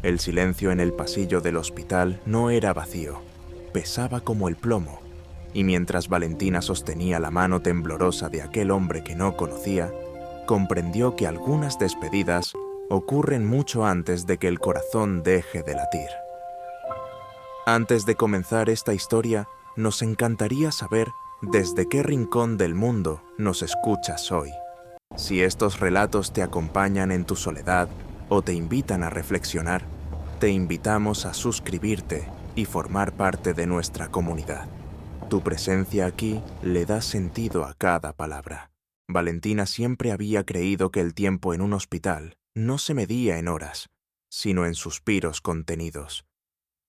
El silencio en el pasillo del hospital no era vacío, pesaba como el plomo, y mientras Valentina sostenía la mano temblorosa de aquel hombre que no conocía, comprendió que algunas despedidas ocurren mucho antes de que el corazón deje de latir. Antes de comenzar esta historia, nos encantaría saber desde qué rincón del mundo nos escuchas hoy. Si estos relatos te acompañan en tu soledad o te invitan a reflexionar, te invitamos a suscribirte y formar parte de nuestra comunidad. Tu presencia aquí le da sentido a cada palabra. Valentina siempre había creído que el tiempo en un hospital no se medía en horas, sino en suspiros contenidos.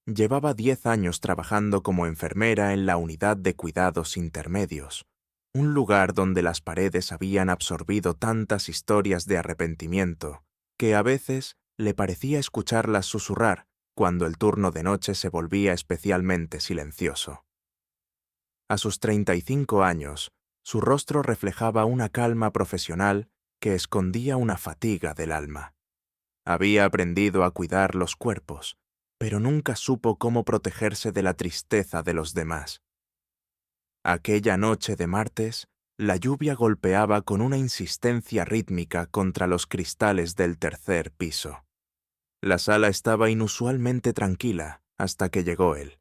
Llevaba 10 años trabajando como enfermera en la unidad de cuidados intermedios, un lugar donde las paredes habían absorbido tantas historias de arrepentimiento que a veces le parecía escucharlas susurrar cuando el turno de noche se volvía especialmente silencioso. A sus 35 años, su rostro reflejaba una calma profesional que escondía una fatiga del alma. Había aprendido a cuidar los cuerpos, pero nunca supo cómo protegerse de la tristeza de los demás. Aquella noche de martes, la lluvia golpeaba con una insistencia rítmica contra los cristales del tercer piso. La sala estaba inusualmente tranquila hasta que llegó él.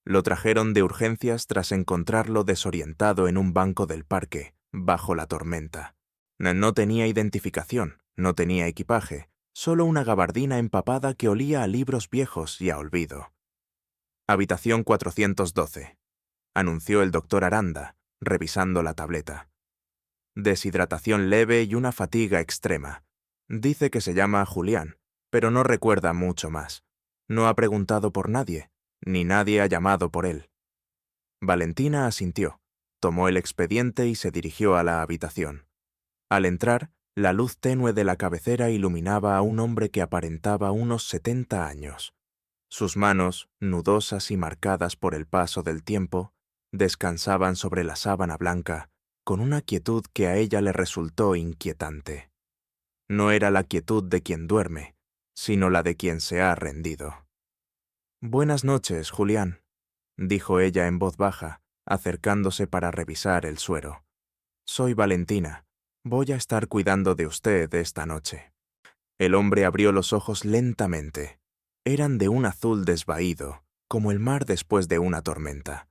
Lo trajeron de urgencias tras encontrarlo desorientado en un banco del parque, bajo la tormenta. No tenía identificación, no tenía equipaje, solo una gabardina empapada que olía a libros viejos y a olvido. Habitación 412, anunció el doctor Aranda, revisando la tableta. Deshidratación leve y una fatiga extrema. Dice que se llama Julián, pero no recuerda mucho más. No ha preguntado por nadie, ni nadie ha llamado por él. Valentina asintió, tomó el expediente y se dirigió a la habitación. Al entrar, la luz tenue de la cabecera iluminaba a un hombre que aparentaba unos 70 años. Sus manos, nudosas y marcadas por el paso del tiempo, descansaban sobre la sábana blanca, con una quietud que a ella le resultó inquietante. No era la quietud de quien duerme, sino la de quien se ha rendido. «Buenas noches, Julián», dijo ella en voz baja, acercándose para revisar el suero. «Soy Valentina. Voy a estar cuidando de usted esta noche». El hombre abrió los ojos lentamente. Eran de un azul desvaído, como el mar después de una tormenta.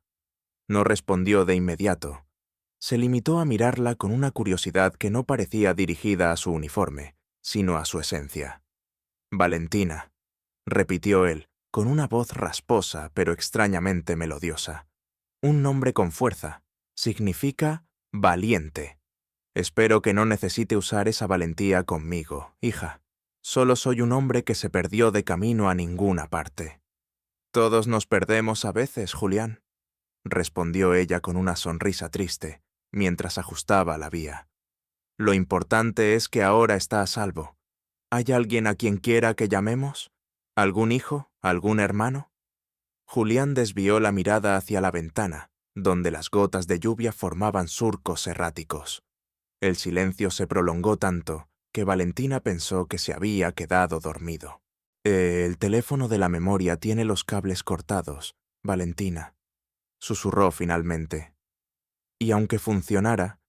No respondió de inmediato. Se limitó a mirarla con una curiosidad que no parecía dirigida a su uniforme, sino a su esencia. «Valentina», repitió él, con una voz rasposa pero extrañamente melodiosa. «Un nombre con fuerza. Significa valiente. Espero que no necesite usar esa valentía conmigo, hija. Solo soy un hombre que se perdió de camino a ninguna parte». «Todos nos perdemos a veces, Julián», respondió ella con una sonrisa triste, mientras ajustaba la vía. «Lo importante es que ahora está a salvo. ¿Hay alguien a quien quiera que llamemos? ¿Algún hijo? ¿Algún hermano?» Julián desvió la mirada hacia la ventana, donde las gotas de lluvia formaban surcos erráticos. El silencio se prolongó tanto que Valentina pensó que se había quedado dormido. El teléfono de la memoria tiene los cables cortados, Valentina», susurró finalmente. «Y aunque funcionara,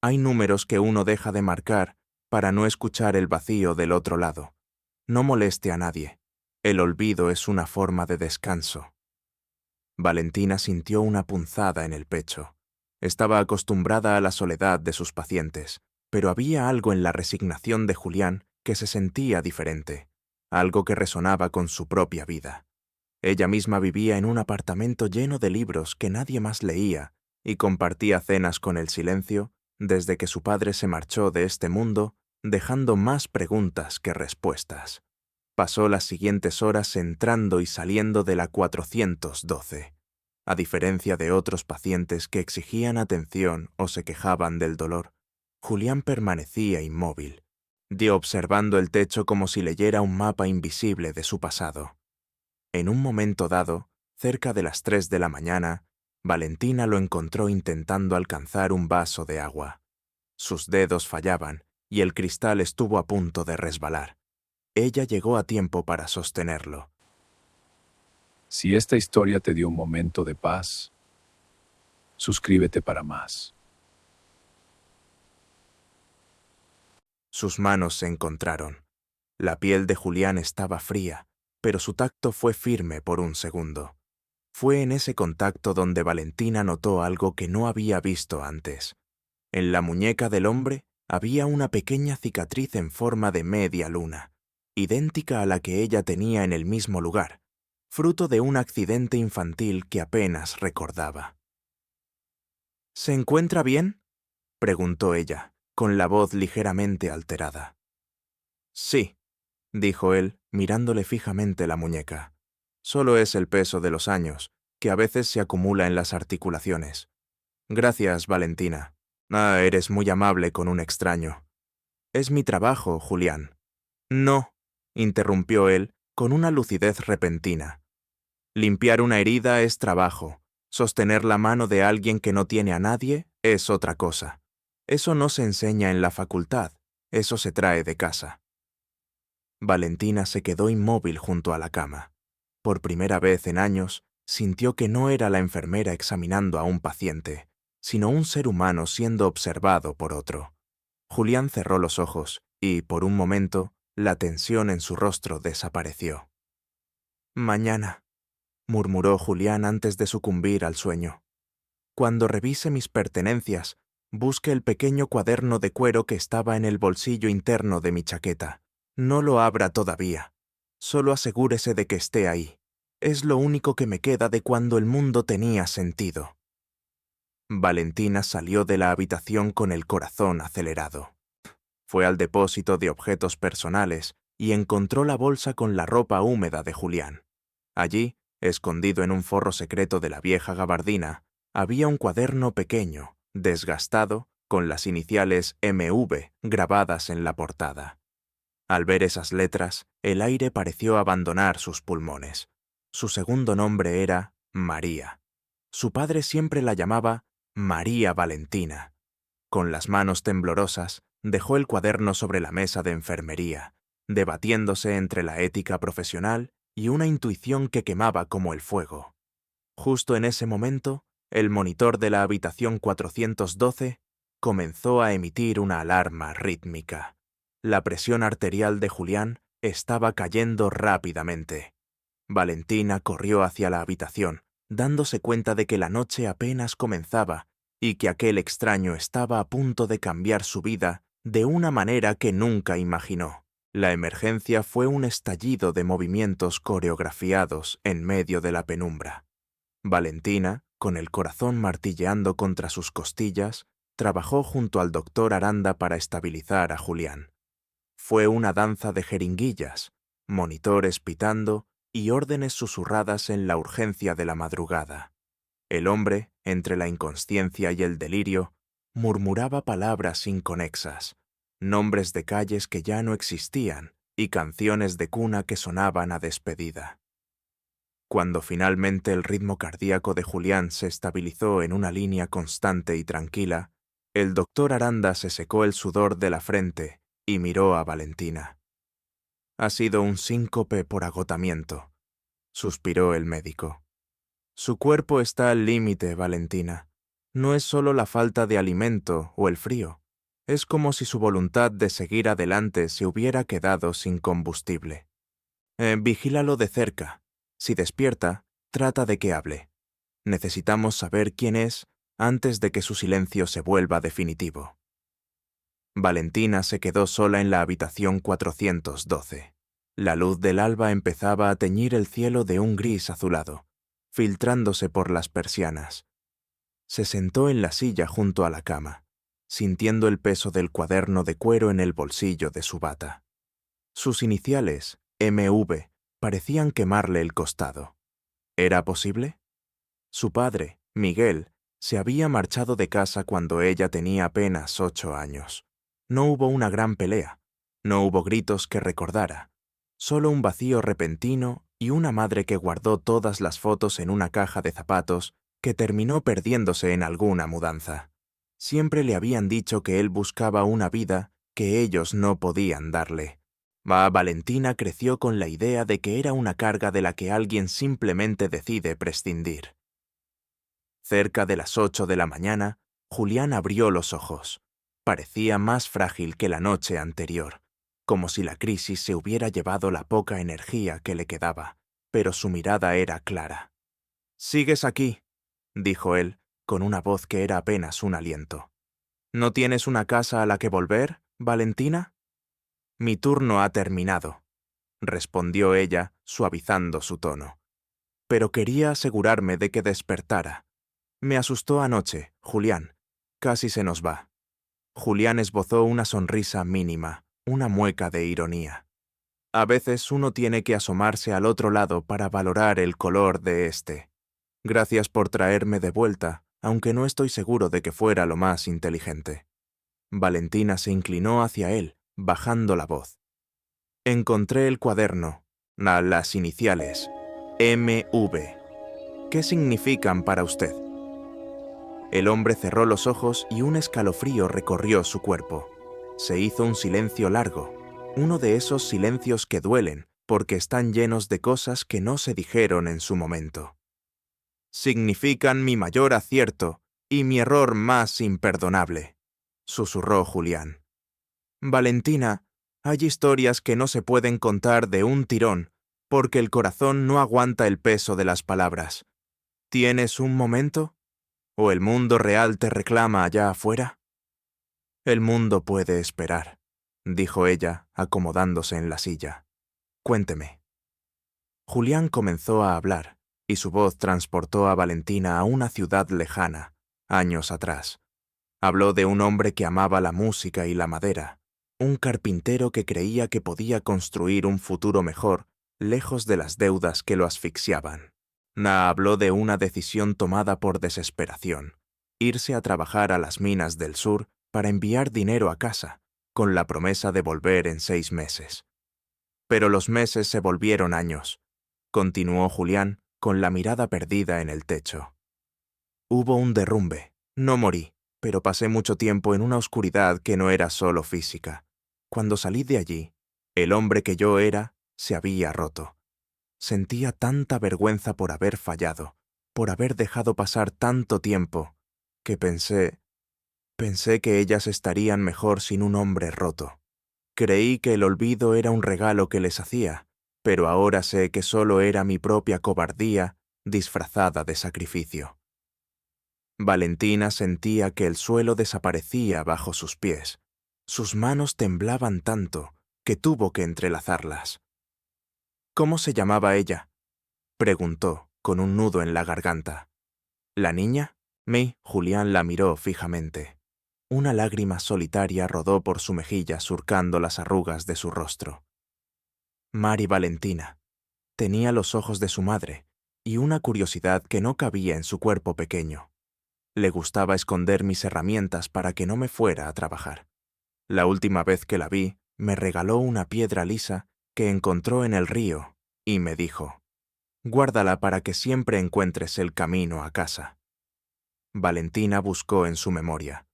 hay números que uno deja de marcar para no escuchar el vacío del otro lado. No moleste a nadie. El olvido es una forma de descanso». Valentina sintió una punzada en el pecho. Estaba acostumbrada a la soledad de sus pacientes, pero había algo en la resignación de Julián que se sentía diferente, algo que resonaba con su propia vida. Ella misma vivía en un apartamento lleno de libros que nadie más leía y compartía cenas con el silencio desde que su padre se marchó de este mundo, dejando más preguntas que respuestas. Pasó las siguientes horas entrando y saliendo de la 412. A diferencia de otros pacientes que exigían atención o se quejaban del dolor, Julián permanecía inmóvil, observando el techo como si leyera un mapa invisible de su pasado. En un momento dado, cerca de las 3 de la mañana, Valentina lo encontró intentando alcanzar un vaso de agua. Sus dedos fallaban y el cristal estuvo a punto de resbalar. Ella llegó a tiempo para sostenerlo. Si esta historia te dio un momento de paz, suscríbete para más. Sus manos se encontraron. La piel de Julián estaba fría, pero su tacto fue firme por un segundo. Fue en ese contacto donde Valentina notó algo que no había visto antes. En la muñeca del hombre había una pequeña cicatriz en forma de media luna, idéntica a la que ella tenía en el mismo lugar, fruto de un accidente infantil que apenas recordaba. ¿Se encuentra bien?, preguntó ella, con la voz ligeramente alterada. Sí, dijo él, mirándole fijamente la muñeca. Solo es el peso de los años, que a veces se acumula en las articulaciones. Gracias, Valentina. Eres muy amable con un extraño. Es mi trabajo, Julián. No, interrumpió él, con una lucidez repentina. Limpiar una herida es trabajo. Sostener la mano de alguien que no tiene a nadie es otra cosa. Eso no se enseña en la facultad, eso se trae de casa. Valentina se quedó inmóvil junto a la cama. Por primera vez en años, sintió que no era la enfermera examinando a un paciente, sino un ser humano siendo observado por otro. Julián cerró los ojos y, por un momento, la tensión en su rostro desapareció. Mañana, murmuró Julián antes de sucumbir al sueño. Cuando revise mis pertenencias, busque el pequeño cuaderno de cuero que estaba en el bolsillo interno de mi chaqueta. No lo abra todavía. Solo asegúrese de que esté ahí. Es lo único que me queda de cuando el mundo tenía sentido. Valentina salió de la habitación con el corazón acelerado. Fue al depósito de objetos personales y encontró la bolsa con la ropa húmeda de Julián. Allí, escondido en un forro secreto de la vieja gabardina, había un cuaderno pequeño, desgastado, con las iniciales MV grabadas en la portada. Al ver esas letras, el aire pareció abandonar sus pulmones. Su segundo nombre era María. Su padre siempre la llamaba María Valentina. Con las manos temblorosas, dejó el cuaderno sobre la mesa de enfermería, debatiéndose entre la ética profesional y una intuición que quemaba como el fuego. Justo en ese momento, el monitor de la habitación 412 comenzó a emitir una alarma rítmica. La presión arterial de Julián estaba cayendo rápidamente. Valentina corrió hacia la habitación, dándose cuenta de que la noche apenas comenzaba y que aquel extraño estaba a punto de cambiar su vida de una manera que nunca imaginó. La emergencia fue un estallido de movimientos coreografiados en medio de la penumbra. Valentina, con el corazón martilleando contra sus costillas, trabajó junto al doctor Aranda para estabilizar a Julián. Fue una danza de jeringuillas, monitores pitando y órdenes susurradas en la urgencia de la madrugada. El hombre, entre la inconsciencia y el delirio, murmuraba palabras inconexas, nombres de calles que ya no existían y canciones de cuna que sonaban a despedida. Cuando finalmente el ritmo cardíaco de Julián se estabilizó en una línea constante y tranquila, el doctor Aranda se secó el sudor de la frente y miró a Valentina. Ha sido un síncope por agotamiento, suspiró el médico. Su cuerpo está al límite, Valentina. No es solo la falta de alimento o el frío. Es como si su voluntad de seguir adelante se hubiera quedado sin combustible. Vigílalo de cerca. Si despierta, trata de que hable. Necesitamos saber quién es antes de que su silencio se vuelva definitivo. Valentina se quedó sola en la habitación 412. La luz del alba empezaba a teñir el cielo de un gris azulado, filtrándose por las persianas. Se sentó en la silla junto a la cama, sintiendo el peso del cuaderno de cuero en el bolsillo de su bata. Sus iniciales, MV, parecían quemarle el costado. ¿Era posible? Su padre, Miguel, se había marchado de casa cuando ella tenía apenas 8 años. No hubo una gran pelea, no hubo gritos que recordara, solo un vacío repentino y una madre que guardó todas las fotos en una caja de zapatos que terminó perdiéndose en alguna mudanza. Siempre le habían dicho que él buscaba una vida que ellos no podían darle. Valentina creció con la idea de que era una carga de la que alguien simplemente decide prescindir. Cerca de las 8 de la mañana, Julián abrió los ojos. Parecía más frágil que la noche anterior, como si la crisis se hubiera llevado la poca energía que le quedaba, pero su mirada era clara. «¿Sigues aquí?», dijo él, con una voz que era apenas un aliento. «¿No tienes una casa a la que volver, Valentina?» «Mi turno ha terminado», respondió ella, suavizando su tono. «Pero quería asegurarme de que despertara. Me asustó anoche, Julián. Casi se nos va». Julián esbozó una sonrisa mínima, una mueca de ironía. «A veces uno tiene que asomarse al otro lado para valorar el color de este. Gracias por traerme de vuelta, aunque no estoy seguro de que fuera lo más inteligente». Valentina se inclinó hacia él, bajando la voz. «Encontré el cuaderno, las iniciales, MV. ¿Qué significan para usted?» El hombre cerró los ojos y un escalofrío recorrió su cuerpo. Se hizo un silencio largo, uno de esos silencios que duelen porque están llenos de cosas que no se dijeron en su momento. «Significan mi mayor acierto y mi error más imperdonable», susurró Julián. «Valentina, hay historias que no se pueden contar de un tirón porque el corazón no aguanta el peso de las palabras. ¿Tienes un momento? ¿O el mundo real te reclama allá afuera?» «El mundo puede esperar», dijo ella, acomodándose en la silla. «Cuénteme». Julián comenzó a hablar, y su voz transportó a Valentina a una ciudad lejana, años atrás. Habló de un hombre que amaba la música y la madera, un carpintero que creía que podía construir un futuro mejor, lejos de las deudas que lo asfixiaban. Habló de una decisión tomada por desesperación, irse a trabajar a las minas del sur para enviar dinero a casa, con la promesa de volver en 6 meses. Pero los meses se volvieron años, continuó Julián, con la mirada perdida en el techo. Hubo un derrumbe, no morí, pero pasé mucho tiempo en una oscuridad que no era solo física. Cuando salí de allí, el hombre que yo era se había roto. Sentía tanta vergüenza por haber fallado, por haber dejado pasar tanto tiempo, que pensé que ellas estarían mejor sin un hombre roto. Creí que el olvido era un regalo que les hacía, pero ahora sé que solo era mi propia cobardía disfrazada de sacrificio. Valentina sentía que el suelo desaparecía bajo sus pies. Sus manos temblaban tanto que tuvo que entrelazarlas. «¿Cómo se llamaba ella?», preguntó, con un nudo en la garganta. «¿La niña?». Julián la miró fijamente. Una lágrima solitaria rodó por su mejilla surcando las arrugas de su rostro. Mari Valentina. Tenía los ojos de su madre y una curiosidad que no cabía en su cuerpo pequeño. Le gustaba esconder mis herramientas para que no me fuera a trabajar. La última vez que la vi, me regaló una piedra lisa que encontró en el río y me dijo: «Guárdala para que siempre encuentres el camino a casa». Valentina buscó en su memoria.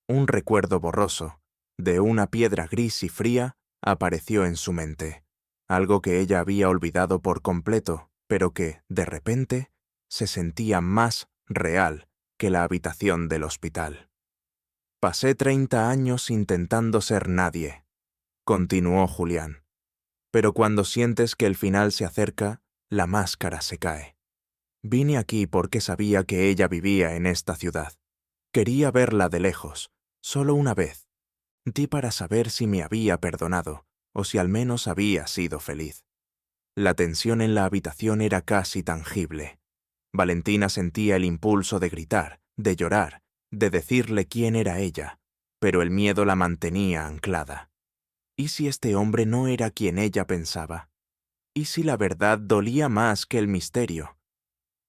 Un recuerdo borroso, de una piedra gris y fría, apareció en su mente, algo que ella había olvidado por completo, pero que, de repente, se sentía más real que la habitación del hospital. «Pasé 30 años intentando ser nadie», continuó Julián. «Pero cuando sientes que el final se acerca, la máscara se cae. Vine aquí porque sabía que ella vivía en esta ciudad. Quería verla de lejos, solo una vez. Di para saber si me había perdonado, o si al menos había sido feliz». La tensión en la habitación era casi tangible. Valentina sentía el impulso de gritar, de llorar, de decirle quién era ella, pero el miedo la mantenía anclada. ¿Y si este hombre no era quien ella pensaba? ¿Y si la verdad dolía más que el misterio?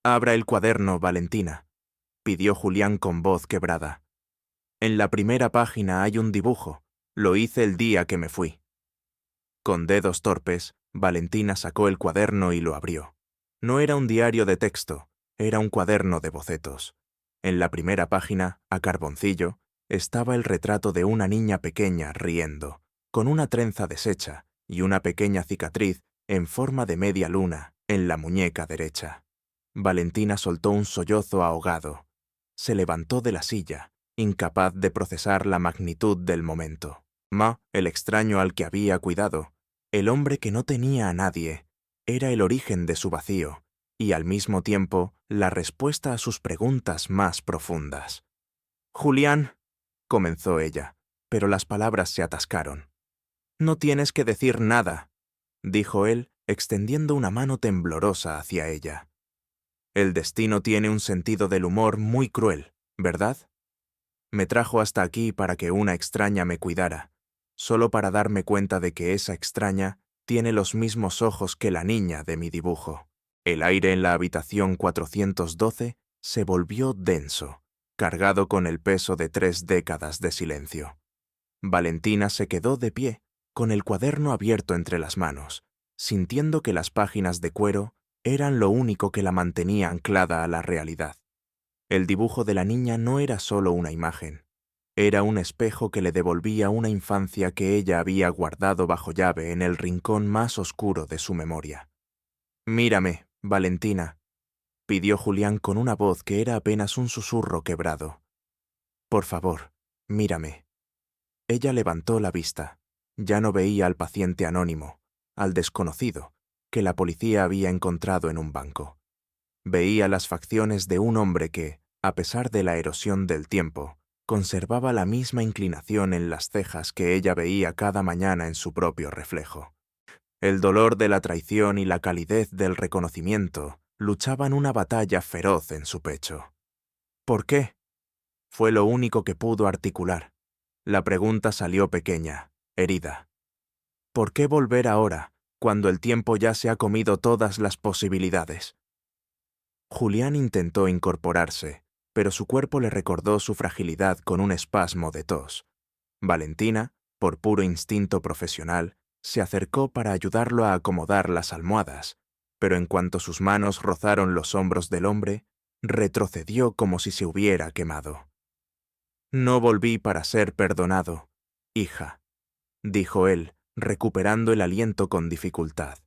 «Abra el cuaderno, Valentina», pidió Julián con voz quebrada. «En la primera página hay un dibujo. Lo hice el día que me fui». Con dedos torpes, Valentina sacó el cuaderno y lo abrió. No era un diario de texto, era un cuaderno de bocetos. En la primera página, a carboncillo, estaba el retrato de una niña pequeña riendo, con una trenza deshecha y una pequeña cicatriz en forma de media luna en la muñeca derecha. Valentina soltó un sollozo ahogado. Se levantó de la silla, incapaz de procesar la magnitud del momento. Ma, el extraño al que había cuidado, el hombre que no tenía a nadie, era el origen de su vacío y al mismo tiempo la respuesta a sus preguntas más profundas. «Julián», comenzó ella, pero las palabras se atascaron. «No tienes que decir nada», dijo él, extendiendo una mano temblorosa hacia ella. «El destino tiene un sentido del humor muy cruel, ¿verdad? Me trajo hasta aquí para que una extraña me cuidara, solo para darme cuenta de que esa extraña tiene los mismos ojos que la niña de mi dibujo». El aire en la habitación 412 se volvió denso, cargado con el peso de 3 décadas de silencio. Valentina se quedó de pie, con el cuaderno abierto entre las manos, sintiendo que las páginas de cuero eran lo único que la mantenía anclada a la realidad. El dibujo de la niña no era solo una imagen, era un espejo que le devolvía una infancia que ella había guardado bajo llave en el rincón más oscuro de su memoria. «Mírame, Valentina», pidió Julián con una voz que era apenas un susurro quebrado. «Por favor, mírame». Ella levantó la vista. Ya no veía al paciente anónimo, al desconocido, que la policía había encontrado en un banco. Veía las facciones de un hombre que, a pesar de la erosión del tiempo, conservaba la misma inclinación en las cejas que ella veía cada mañana en su propio reflejo. El dolor de la traición y la calidez del reconocimiento luchaban una batalla feroz en su pecho. «¿Por qué?», fue lo único que pudo articular. La pregunta salió pequeña, herida. «¿Por qué volver ahora, cuando el tiempo ya se ha comido todas las posibilidades?» Julián intentó incorporarse, pero su cuerpo le recordó su fragilidad con un espasmo de tos. Valentina, por puro instinto profesional, se acercó para ayudarlo a acomodar las almohadas, pero en cuanto sus manos rozaron los hombros del hombre, retrocedió como si se hubiera quemado. «No volví para ser perdonado, hija», dijo él, recuperando el aliento con dificultad.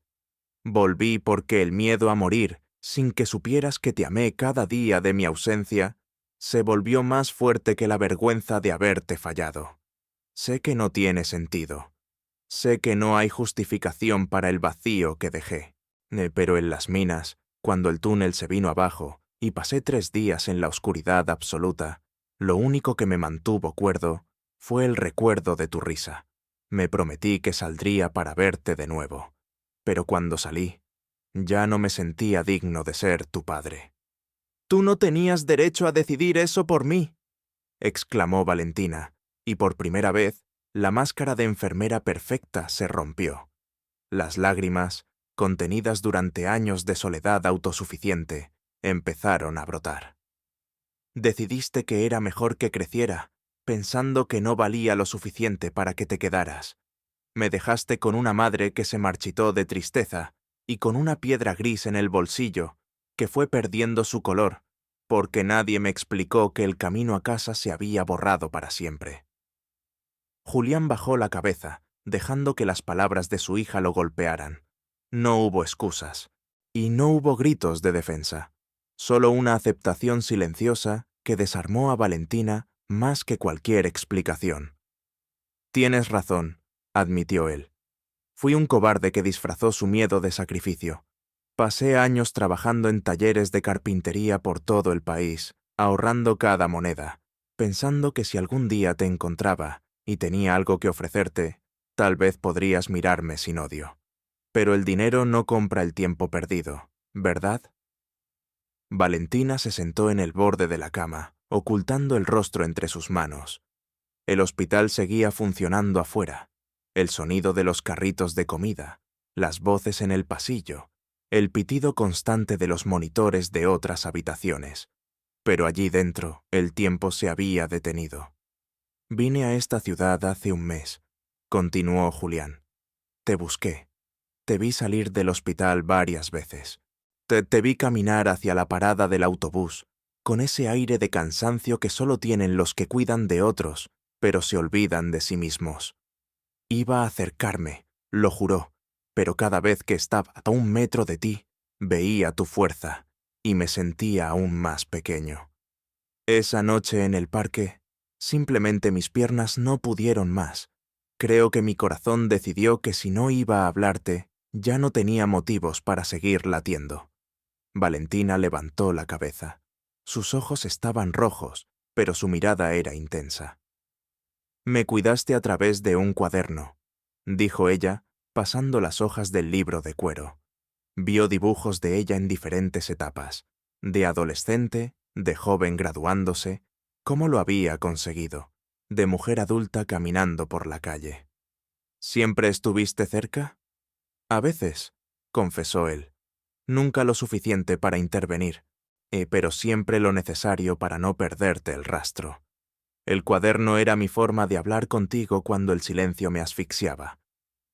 «Volví porque el miedo a morir, sin que supieras que te amé cada día de mi ausencia, se volvió más fuerte que la vergüenza de haberte fallado. Sé que no tiene sentido. Sé que no hay justificación para el vacío que dejé. Pero en las minas, cuando el túnel se vino abajo y pasé 3 días en la oscuridad absoluta, lo único que me mantuvo cuerdo fue el recuerdo de tu risa. Me prometí que saldría para verte de nuevo. Pero cuando salí, ya no me sentía digno de ser tu padre». «Tú no tenías derecho a decidir eso por mí», exclamó Valentina, y por primera vez, la máscara de enfermera perfecta se rompió. Las lágrimas, contenidas durante años de soledad autosuficiente, empezaron a brotar. «Decidiste que era mejor que creciera, pensando que no valía lo suficiente para que te quedaras. Me dejaste con una madre que se marchitó de tristeza y con una piedra gris en el bolsillo, que fue perdiendo su color, porque nadie me explicó que el camino a casa se había borrado para siempre». Julián bajó la cabeza, dejando que las palabras de su hija lo golpearan. No hubo excusas, y no hubo gritos de defensa, solo una aceptación silenciosa que desarmó a Valentina más que cualquier explicación. «Tienes razón», admitió él. «Fui un cobarde que disfrazó su miedo de sacrificio. Pasé años trabajando en talleres de carpintería por todo el país, ahorrando cada moneda, pensando que si algún día te encontraba y tenía algo que ofrecerte, tal vez podrías mirarme sin odio. Pero el dinero no compra el tiempo perdido, ¿verdad?» Valentina se sentó en el borde de la cama, ocultando el rostro entre sus manos. El hospital seguía funcionando afuera. El sonido de los carritos de comida, las voces en el pasillo, el pitido constante de los monitores de otras habitaciones. Pero allí dentro el tiempo se había detenido. «Vine a esta ciudad hace un mes», continuó Julián. «Te busqué. Te vi salir del hospital varias veces. Te vi caminar hacia la parada del autobús, con ese aire de cansancio que solo tienen los que cuidan de otros, pero se olvidan de sí mismos. Iba a acercarme, lo juró, pero cada vez que estaba a 1 metro de ti, veía tu fuerza y me sentía aún más pequeño. Esa noche en el parque, simplemente mis piernas no pudieron más. Creo que mi corazón decidió que si no iba a hablarte, ya no tenía motivos para seguir latiendo. Valentina levantó la cabeza. Sus ojos estaban rojos, pero su mirada era intensa. «Me cuidaste a través de un cuaderno», dijo ella, pasando las hojas del libro de cuero. Vio dibujos de ella en diferentes etapas, de adolescente, de joven graduándose, cómo lo había conseguido, de mujer adulta caminando por la calle. «¿Siempre estuviste cerca?» «A veces», confesó él. «Nunca lo suficiente para intervenir, pero siempre lo necesario para no perderte el rastro. El cuaderno era mi forma de hablar contigo cuando el silencio me asfixiaba.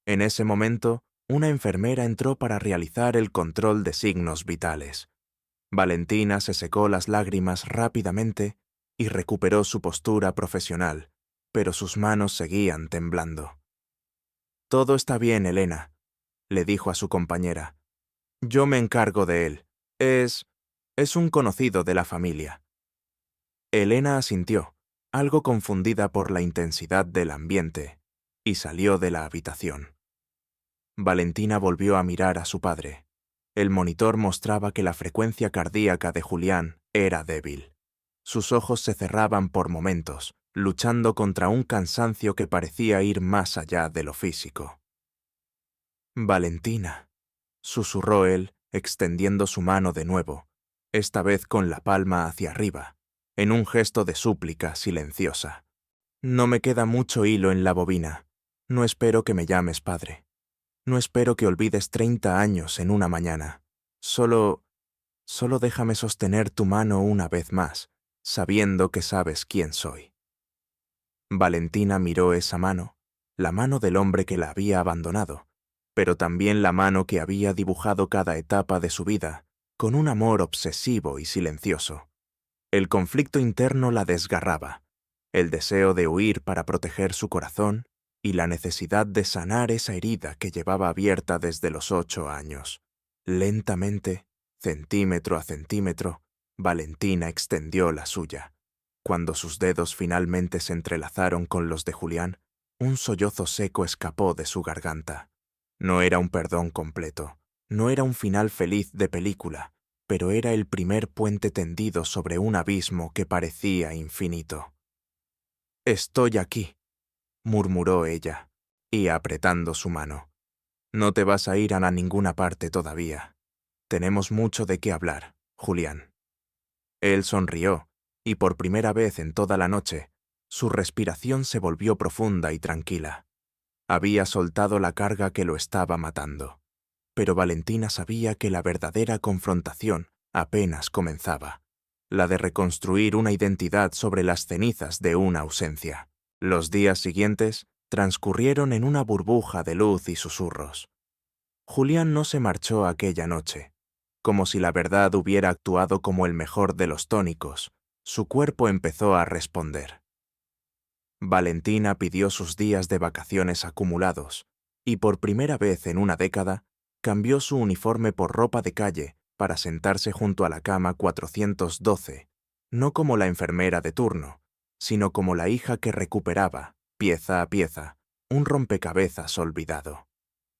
En ese momento, una enfermera entró para realizar el control de signos vitales. Valentina se secó las lágrimas rápidamente y recuperó su postura profesional, pero sus manos seguían temblando. «Todo está bien, Elena», le dijo a su compañera. «Yo me encargo de él. Es un conocido de la familia». Elena asintió, algo confundida por la intensidad del ambiente, y salió de la habitación. Valentina volvió a mirar a su padre. El monitor mostraba que la frecuencia cardíaca de Julián era débil. Sus ojos se cerraban por momentos, luchando contra un cansancio que parecía ir más allá de lo físico. «Valentina», susurró él, extendiendo su mano de nuevo, esta vez con la palma hacia arriba, en un gesto de súplica silenciosa. «No me queda mucho hilo en la bobina. No espero que me llames padre. No espero que olvides 30 años en una mañana. Solo déjame sostener tu mano una vez más, sabiendo que sabes quién soy». Valentina miró esa mano, la mano del hombre que la había abandonado, pero también la mano que había dibujado cada etapa de su vida, con un amor obsesivo y silencioso. El conflicto interno la desgarraba, el deseo de huir para proteger su corazón y la necesidad de sanar esa herida que llevaba abierta desde los 8 años. Lentamente, centímetro a centímetro, Valentina extendió la suya. Cuando sus dedos finalmente se entrelazaron con los de Julián, un sollozo seco escapó de su garganta. No era un perdón completo, no era un final feliz de película, pero era el primer puente tendido sobre un abismo que parecía infinito. «Estoy aquí», murmuró ella, y apretando su mano. «No te vas a ir a ninguna parte todavía. Tenemos mucho de qué hablar, Julián». Él sonrió, y por primera vez en toda la noche, su respiración se volvió profunda y tranquila. Había soltado la carga que lo estaba matando. Pero Valentina sabía que la verdadera confrontación apenas comenzaba, la de reconstruir una identidad sobre las cenizas de una ausencia. Los días siguientes transcurrieron en una burbuja de luz y susurros. Julián no se marchó aquella noche. Como si la verdad hubiera actuado como el mejor de los tónicos, su cuerpo empezó a responder. Valentina pidió sus días de vacaciones acumulados, y por primera vez en una década, cambió su uniforme por ropa de calle para sentarse junto a la cama 412, no como la enfermera de turno, sino como la hija que recuperaba, pieza a pieza, un rompecabezas olvidado.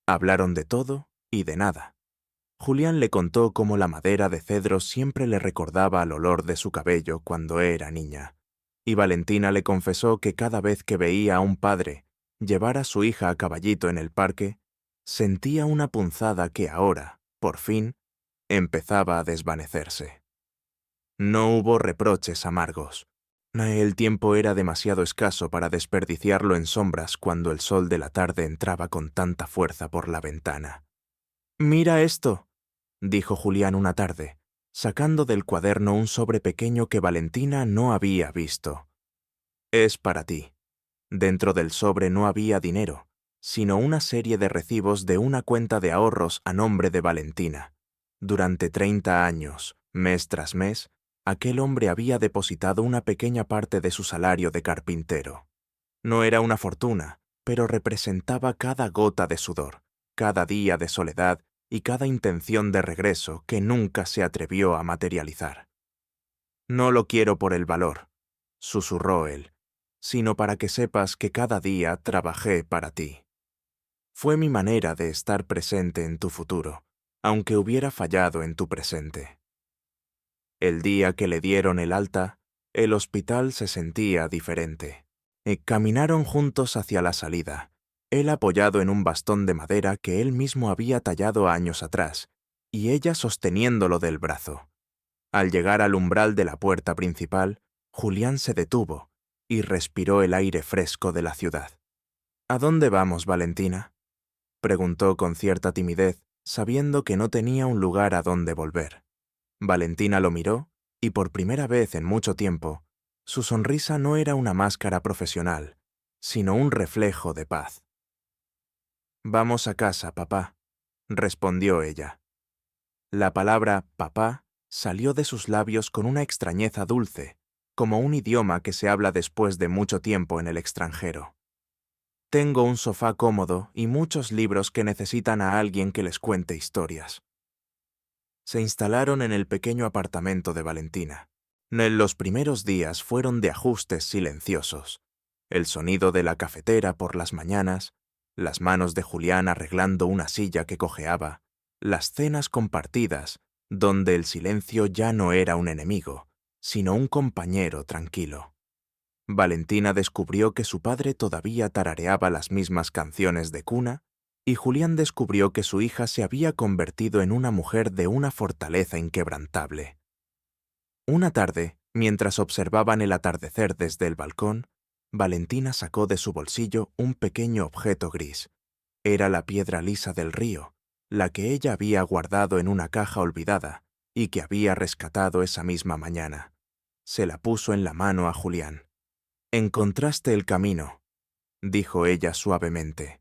Hablaron de todo y de nada. Julián le contó cómo la madera de cedro siempre le recordaba al olor de su cabello cuando era niña, y Valentina le confesó que cada vez que veía a un padre llevar a su hija a caballito en el parque, sentía una punzada que ahora, por fin, empezaba a desvanecerse. No hubo reproches amargos. El tiempo era demasiado escaso para desperdiciarlo en sombras cuando el sol de la tarde entraba con tanta fuerza por la ventana. «Mira esto», dijo Julián una tarde, sacando del cuaderno un sobre pequeño que Valentina no había visto. «Es para ti». Dentro del sobre no había dinero, sino una serie de recibos de una cuenta de ahorros a nombre de Valentina. Durante 30 años, mes tras mes, aquel hombre había depositado una pequeña parte de su salario de carpintero. No era una fortuna, pero representaba cada gota de sudor, cada día de soledad y cada intención de regreso que nunca se atrevió a materializar. «No lo quiero por el valor», susurró él, «sino para que sepas que cada día trabajé para ti. Fue mi manera de estar presente en tu futuro, aunque hubiera fallado en tu presente». El día que le dieron el alta, el hospital se sentía diferente. Caminaron juntos hacia la salida, él apoyado en un bastón de madera que él mismo había tallado años atrás, y ella sosteniéndolo del brazo. Al llegar al umbral de la puerta principal, Julián se detuvo y respiró el aire fresco de la ciudad. «¿A dónde vamos, Valentina?», preguntó con cierta timidez, sabiendo que no tenía un lugar a donde volver. Valentina lo miró, y por primera vez en mucho tiempo, su sonrisa no era una máscara profesional, sino un reflejo de paz. «Vamos a casa, papá», respondió ella. La palabra «papá» salió de sus labios con una extrañeza dulce, como un idioma que se habla después de mucho tiempo en el extranjero. «Tengo un sofá cómodo y muchos libros que necesitan a alguien que les cuente historias». Se instalaron en el pequeño apartamento de Valentina. Los primeros días fueron de ajustes silenciosos. El sonido de la cafetera por las mañanas, las manos de Julián arreglando una silla que cojeaba, las cenas compartidas, donde el silencio ya no era un enemigo, sino un compañero tranquilo. Valentina descubrió que su padre todavía tarareaba las mismas canciones de cuna, y Julián descubrió que su hija se había convertido en una mujer de una fortaleza inquebrantable. Una tarde, mientras observaban el atardecer desde el balcón, Valentina sacó de su bolsillo un pequeño objeto gris. Era la piedra lisa del río, la que ella había guardado en una caja olvidada y que había rescatado esa misma mañana. Se la puso en la mano a Julián. «Encontraste el camino», dijo ella suavemente.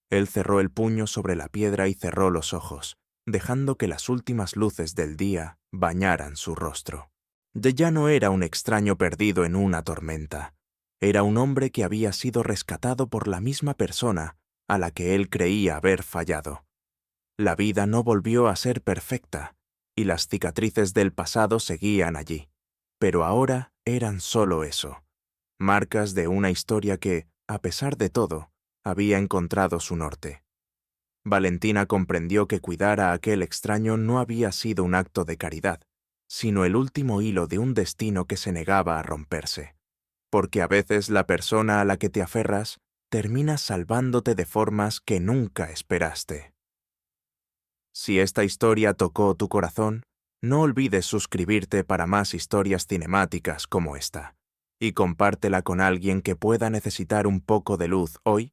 Él cerró el puño sobre la piedra y cerró los ojos, dejando que las últimas luces del día bañaran su rostro. Ya no era un extraño perdido en una tormenta. Era un hombre que había sido rescatado por la misma persona a la que él creía haber fallado. La vida no volvió a ser perfecta, y las cicatrices del pasado seguían allí, pero ahora eran solo eso, marcas de una historia que, a pesar de todo, había encontrado su norte. Valentina comprendió que cuidar a aquel extraño no había sido un acto de caridad, sino el último hilo de un destino que se negaba a romperse. Porque a veces la persona a la que te aferras termina salvándote de formas que nunca esperaste. Si esta historia tocó tu corazón, no olvides suscribirte para más historias cinemáticas como esta, y compártela con alguien que pueda necesitar un poco de luz hoy